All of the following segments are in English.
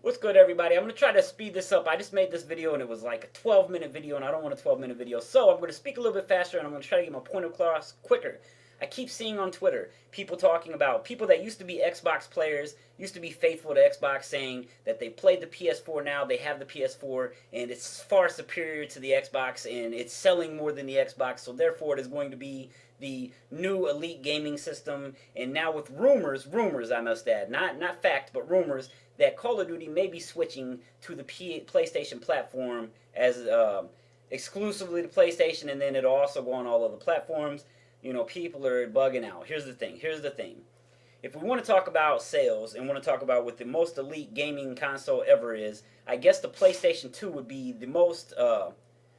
What's good, everybody? I'm going to try to speed this up. I just made this video and it was like a 12-minute video, and I don't want a 12-minute video. So I'm going to speak a little bit faster and I'm going to try to get my point across quicker. I keep seeing on Twitter people talking about people that used to be Xbox players, used to be faithful to Xbox, saying that they played the PS4 now, they have the PS4, and it's far superior to the Xbox, and it's selling more than the Xbox, so therefore it is going to be the new elite gaming system. And now with rumors I must add, not fact, but rumors, that Call of Duty may be switching to the PlayStation platform as exclusively the PlayStation, and then it'll also go on all other platforms. You know, people are bugging out. Here's the thing. If we want to talk about sales and want to talk about what the most elite gaming console ever is, I guess the PlayStation 2 would be the most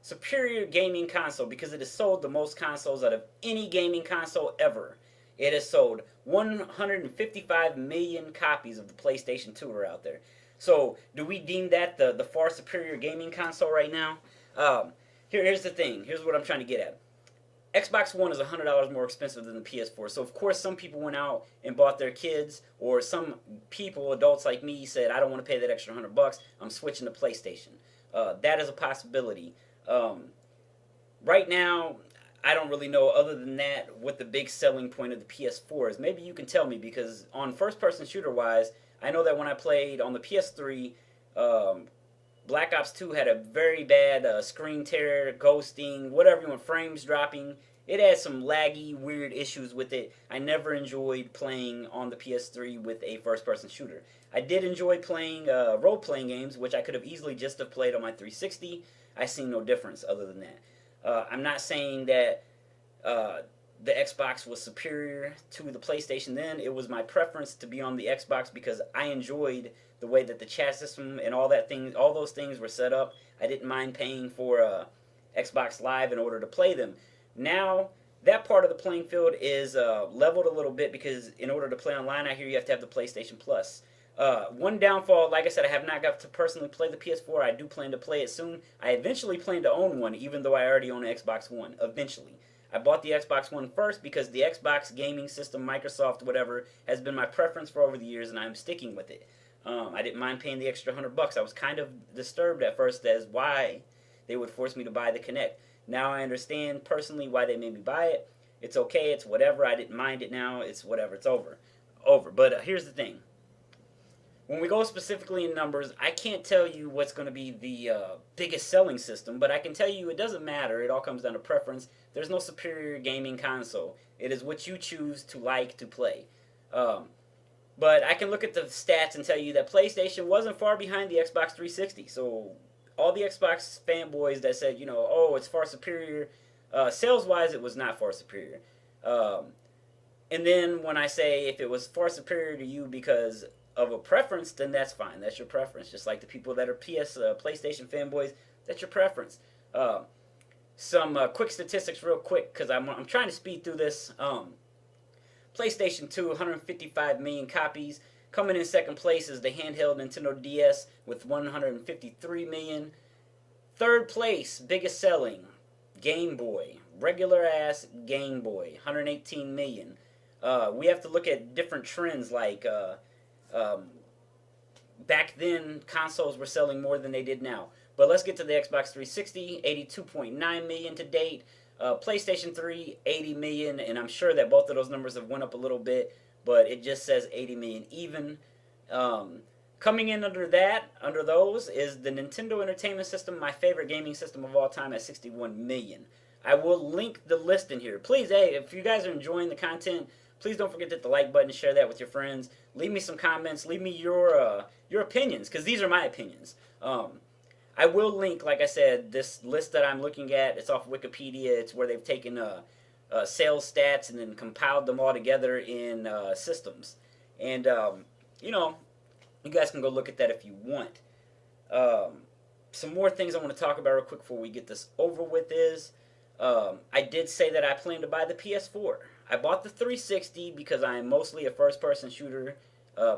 superior gaming console because it has sold the most consoles out of any gaming console ever. It has sold 155 million copies of the PlayStation 2 are out there. So, do we deem that the far superior gaming console right now? Here's the thing. Here's what I'm trying to get at. Xbox One is $100 more expensive than the PS4. So, of course, some people went out and bought their kids, or some people, adults like me, said, I don't want to pay that extra $100. I'm switching to PlayStation. That is a possibility. Right now, I don't really know, other than that, what the big selling point of the PS4 is. Maybe you can tell me, because on first-person shooter-wise, I know that when I played on the PS3, Black Ops 2 had a very bad screen tear, ghosting, whatever you want, frames dropping. It had some laggy, weird issues with it. I never enjoyed playing on the PS3 with a first-person shooter. I did enjoy playing role-playing games, which I could have easily just have played on my 360. I see no difference other than that. I'm not saying that the Xbox was superior to the PlayStation then. It was my preference to be on the Xbox because I enjoyed the way that the chat system and all those things were set up. I didn't mind paying for Xbox Live in order to play them. Now, that part of the playing field is leveled a little bit because in order to play online, I hear you have to have the PlayStation Plus. One downfall, like I said, I have not got to personally play the PS4. I do plan to play it soon. I eventually plan to own one, even though I already own an Xbox One. Eventually. I bought the Xbox One first because the Xbox gaming system, Microsoft, whatever, has been my preference for over the years, and I'm sticking with it. I didn't mind paying the extra $100. I was kind of disturbed at first as why they would force me to buy the Kinect. Now I understand personally why they made me buy it. It's okay. It's whatever. I didn't mind it now. It's whatever. It's over. But here's the thing. When we go specifically in numbers, I can't tell you what's going to be the biggest selling system, but I can tell you it doesn't matter. It all comes down to preference. There's no superior gaming console. It is what you choose to like to play. But I can look at the stats and tell you that PlayStation wasn't far behind the Xbox 360. So all the Xbox fanboys that said, oh, it's far superior, sales-wise, it was not far superior. And then when I say if it was far superior to you because of a preference, then that's fine. That's your preference. Just like the people that are PlayStation fanboys, that's your preference. Some quick statistics real quick because I'm trying to speed through this. PlayStation 2, 155 million copies. Coming in second place is the handheld Nintendo DS with 153 million. Third place, biggest selling, Game Boy. Regular ass Game Boy, 118 million. We have to look at different trends like back then consoles were selling more than they did now. But let's get to the Xbox 360, 82.9 million to date. PlayStation 3, 80 million, and I'm sure that both of those numbers have went up a little bit, but it just says 80 million even. Coming in under those, is the Nintendo Entertainment System, my favorite gaming system of all time, at 61 million. I will link the list in here. Please, hey, if you guys are enjoying the content, please don't forget to hit the like button, share that with your friends. Leave me some comments. Leave me your opinions, because these are my opinions. I will link, like I said, this list that I'm looking at. It's off Wikipedia. It's where they've taken sales stats and then compiled them all together in systems. And, you guys can go look at that if you want. Some more things I want to talk about real quick before we get this over with is I did say that I plan to buy the PS4. I bought the 360 because I am mostly a first-person shooter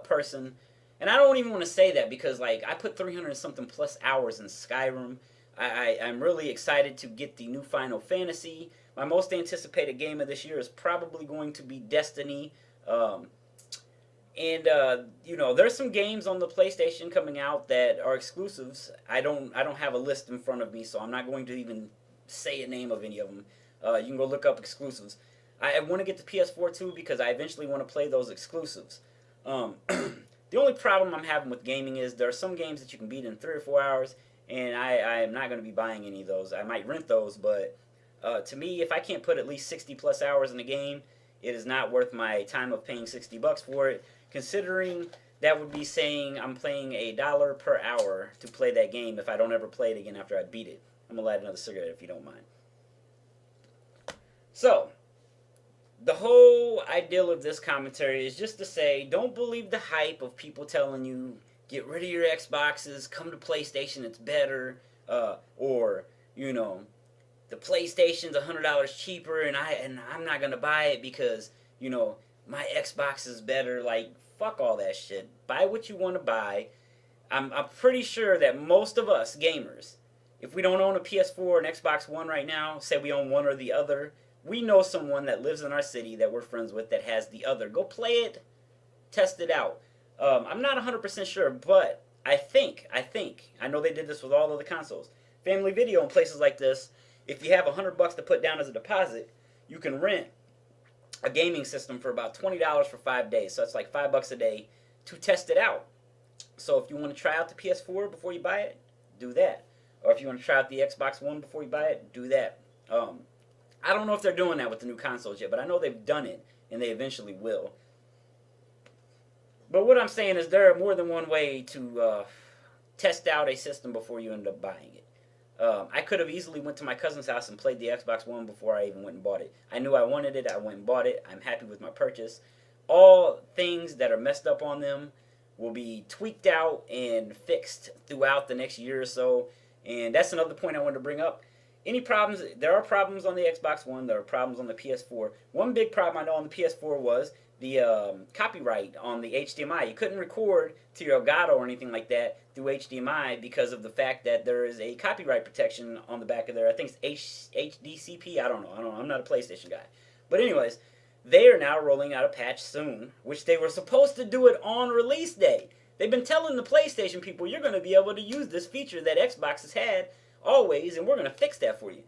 person. And I don't even want to say that because, I put 300 something plus hours in Skyrim. I'm really excited to get the new Final Fantasy. My most anticipated game of this year is probably going to be Destiny. And you know, there's some games on the PlayStation coming out that are exclusives. I don't have a list in front of me, so I'm not going to even say a name of any of them. You can go look up exclusives. I want to get the PS4 too because I eventually want to play those exclusives. The only problem I'm having with gaming is there are some games that you can beat in 3 or 4 hours, and I am not going to be buying any of those. I might rent those, but to me, if I can't put at least 60 plus hours in a game, it is not worth my time of paying $60 for it. Considering that would be saying I'm paying $1 per hour to play that game if I don't ever play it again after I beat it. I'm gonna light another cigarette if you don't mind. So, the whole ideal of this commentary is just to say don't believe the hype of people telling you get rid of your Xboxes, come to PlayStation, it's better, or you know the PlayStation's $100 cheaper, and I'm not gonna buy it because you know my Xbox is better. Like fuck all that shit. Buy what you want to buy. I'm pretty sure that most of us gamers, if we don't own a PS4 or an Xbox One right now, say we own one or the other, we know someone that lives in our city that we're friends with that has the other. Go play it, test it out. I'm not 100% sure, but I know they did this with all of the consoles. Family Video and places like this, if you have $100 to put down as a deposit, you can rent a gaming system for about $20 for 5 days. So that's like $5 a day to test it out. So if you want to try out the PS4 before you buy it, do that. Or if you want to try out the Xbox One before you buy it, do that. I don't know if they're doing that with the new consoles yet, but I know they've done it, and they eventually will. But what I'm saying is there are more than one way to test out a system before you end up buying it. I could have easily went to my cousin's house and played the Xbox One before I even went and bought it. I knew I wanted it. I went and bought it. I'm happy with my purchase. All things that are messed up on them will be tweaked out and fixed throughout the next year or so. And that's another point I wanted to bring up. Any problems? There are problems on the Xbox One. There are problems on the PS4. One big problem I know on the PS4 was the copyright on the HDMI. You couldn't record to your Elgato or anything like that through HDMI because of the fact that there is a copyright protection on the back of there. I think it's HDCP. I don't know. I'm not a PlayStation guy. But anyways, they are now rolling out a patch soon, which they were supposed to do it on release day. They've been telling the PlayStation people you're going to be able to use this feature that Xbox has had always, and we're going to fix that for you.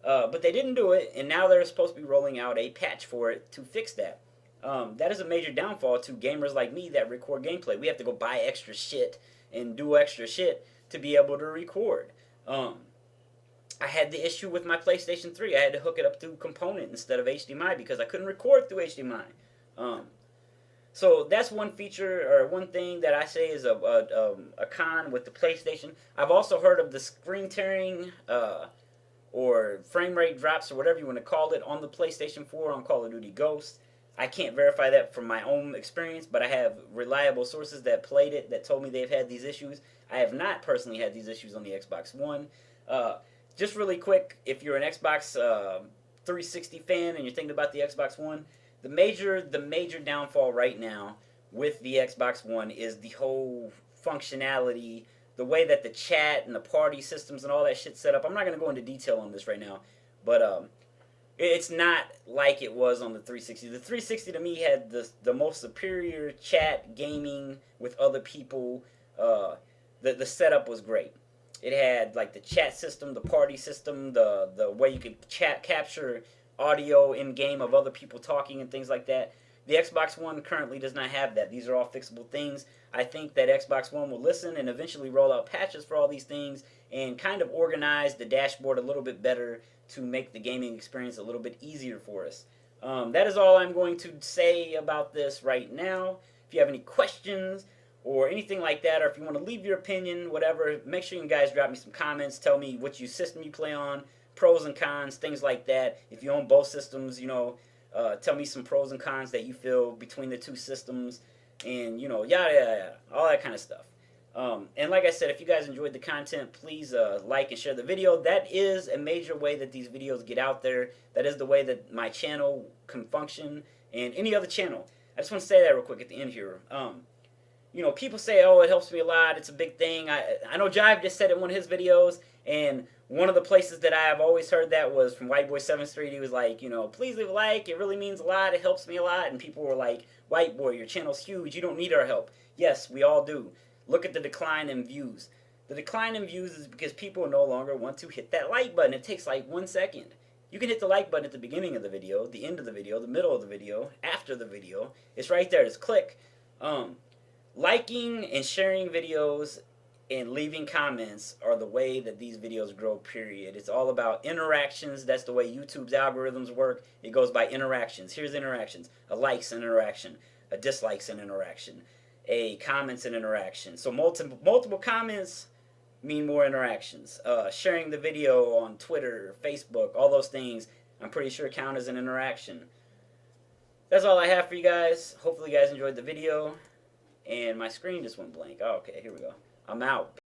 But they didn't do it, and now they're supposed to be rolling out a patch for it to fix that. That is a major downfall to gamers like me that record gameplay. We have to go buy extra shit and do extra shit to be able to record. I had the issue with my PlayStation 3. I had to hook it up through component instead of HDMI because I couldn't record through HDMI. So that's one feature or one thing that I say is a con with the PlayStation. I've also heard of the screen tearing or frame rate drops or whatever you want to call it on the PlayStation 4 on Call of Duty Ghosts. I can't verify that from my own experience, but I have reliable sources that played it that told me they've had these issues. I have not personally had these issues on the Xbox One. Just really quick, if you're an Xbox 360 fan and you're thinking about the Xbox One, the major downfall right now with the Xbox One is the whole functionality, the way that the chat and the party systems and all that shit set up. I'm not going to go into detail on this right now, but it's not like it was on the 360. The 360 to me had the most superior chat gaming with other people. The setup was great. It had like the chat system, the party system, the way you could capture audio in game of other people talking and things like that. The Xbox One currently does not have that. These are all fixable things. I think that Xbox One will listen and eventually roll out patches for all these things and kind of organize the dashboard a little bit better to make the gaming experience a little bit easier for us. That is all I'm going to say about this right now. If you have any questions or anything like that, or if you want to leave your opinion, whatever, make sure you guys drop me some comments. Tell me what system you play on, pros and cons, things like that. If you own both systems, tell me some pros and cons that you feel between the two systems, and yada yada yada, all that kind of stuff. And like I said, if you guys enjoyed the content, please like and share the video. That is a major way that these videos get out there. That is the way that my channel can function, and any other channel. I just want to say that real quick at the end here. you know, people say, oh, it helps me a lot. It's a big thing. I know Jive just said it in one of his videos, and one of the places that I have always heard that was from White Boy 7th Street. He was like, you know, please leave a like. It really means a lot. It helps me a lot. And people were like, White Boy, your channel's huge. You don't need our help. Yes, we all do. Look at the decline in views. The decline in views is because people no longer want to hit that like button. It takes like 1 second. You can hit the like button at the beginning of the video, the end of the video, the middle of the video, after the video. It's right there. Just click. Liking and sharing videos and leaving comments are the way that these videos grow, period. It's all about interactions. That's the way YouTube's algorithms work. It goes by interactions. Here's interactions. A like's an interaction. A dislike's an interaction. A comment's an interaction. So multiple comments mean more interactions. Sharing the video on Twitter, Facebook, all those things, I'm pretty sure count as an interaction. That's all I have for you guys. Hopefully you guys enjoyed the video. And my screen just went blank. Oh, okay, here we go. I'm out.